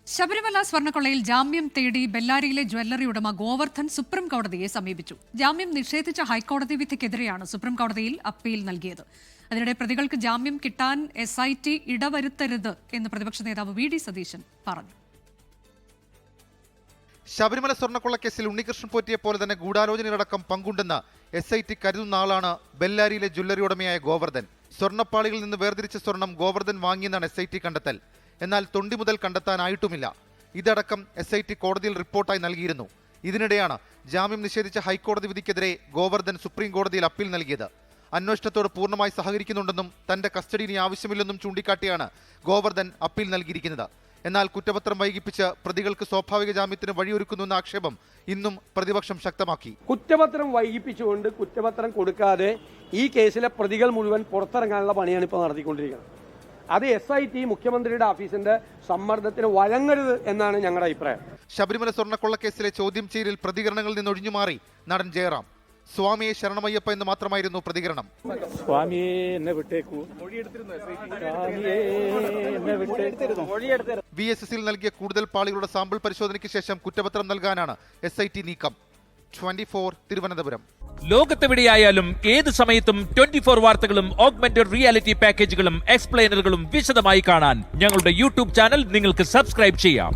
ശബരിമല സ്വർണ്ണക്കൊള്ളയിൽ ജാമ്യം തേടി ബെല്ലാരിയിലെ ജ്വല്ലറി ഉടമ ഗോവർദ്ധൻ സുപ്രീം കോടതിയെ സമീപിച്ചു. ജാമ്യം നിഷേധിച്ച ഹൈക്കോടതി വിധിക്കെതിരെയാണ് സുപ്രീം കോടതിയിൽ അപ്പീൽ നൽകിയത്. അതിനിടെ പ്രതികൾക്ക് ജാമ്യം കിട്ടാൻ SIT ഇടവരുത്തരുത് എന്ന് പ്രതിപക്ഷ നേതാവ് VD സതീശൻ പറഞ്ഞു. ശബരിമല സ്വർണ്ണക്കൊള്ളക്കേസിൽ ഉണ്ണികൃഷ്ണൻ പോറ്റിയെ പോലെ തന്നെ ഗൂഢാലോചനയിലടക്കം പങ്കുണ്ടെന്ന് SIT കരുതുന്ന ആളാണ് ബെല്ലാരിയിലെ ജ്വല്ലറി ഉടമയായ ഗോവർദ്ധൻ. സ്വർണ്ണപ്പാളികളിൽ നിന്ന് വേർതിരിച്ച സ്വർണം ഗോവർദ്ധൻ വാങ്ങിയെന്നാണ് SIT കണ്ടെത്തൽ. എന്നാൽ തൊണ്ടി മുതൽ കണ്ടെത്താനായിട്ടുമില്ല. ഇതടക്കം SIT കോടതിയിൽ റിപ്പോർട്ടായി നൽകിയിരുന്നു. ഇതിനിടെയാണ് ജാമ്യം നിഷേധിച്ച ഹൈക്കോടതി വിധിക്കെതിരെ ഗോവർദ്ധൻ സുപ്രീം കോടതിയിൽ അപ്പീൽ നൽകിയത്. അന്വേഷണത്തോട് പൂർണ്ണമായി സഹകരിക്കുന്നുണ്ടെന്നും തന്റെ കസ്റ്റഡിയിൽ ആവശ്യമില്ലെന്നും ചൂണ്ടിക്കാട്ടിയാണ് ഗോവർദ്ധൻ അപ്പീൽ നൽകിയിരിക്കുന്നത്. എന്നാൽ കുറ്റപത്രം വൈകിപ്പിച്ച് പ്രതികൾക്ക് സ്വാഭാവിക ജാമ്യത്തിന് വഴിയൊരുക്കുന്നുവെന്ന ആക്ഷേപം ഇന്നും പ്രതിപക്ഷം ശക്തമാക്കി. കുറ്റപത്രം വൈകിപ്പിച്ചുകൊണ്ട് കുറ്റപത്രം കൊടുക്കാതെ ഈ കേസിലെ പ്രതികൾ മുഴുവൻ പുറത്തിറങ്ങാനുള്ള പണിയാണ് ഇപ്പോൾ നടത്തിക്കൊണ്ടിരിക്കുന്നത്. അത് SIT മുഖ്യമന്ത്രിയുടെ ഓഫീസിന്റെ സമ്മർദ്ദത്തിന് വഴങ്ങരുത് എന്നാണ് ഞങ്ങളുടെ അഭിപ്രായം. ശബരിമല സ്വർണ്ണക്കൊള്ളക്കേസിലെ ചോദ്യം ചെയ്യലിൽ പ്രതികരണങ്ങളിൽ നിന്ന് ഒഴിഞ്ഞുമാറി നടൻ ജയറാം. സ്വാമിയെ ശരണമയ്യപ്പ എന്ന് മാത്രമായിരുന്നു പ്രതികരണം. VSSൽ നൽകിയ കൂടുതൽ പാളികളുടെ സാമ്പിൾ പരിശോധനയ്ക്ക് ശേഷം കുറ്റപത്രം നൽകാനാണ് SIT നീക്കം. 24 തിരുവനന്തപുരം. ലോകത്തെവിടെയായാലും ഏത് സമയത്തും 24 വാർത്തകളും ഓഗ്മെന്റഡ് റിയാലിറ്റി പാക്കേജുകളും എക്സ്പ്ലെയിനറുകളും വിശദമായി കാണാൻ ഞങ്ങളുടെ YouTube ചാനൽ നിങ്ങൾക്ക് സബ്സ്ക്രൈബ് ചെയ്യാം.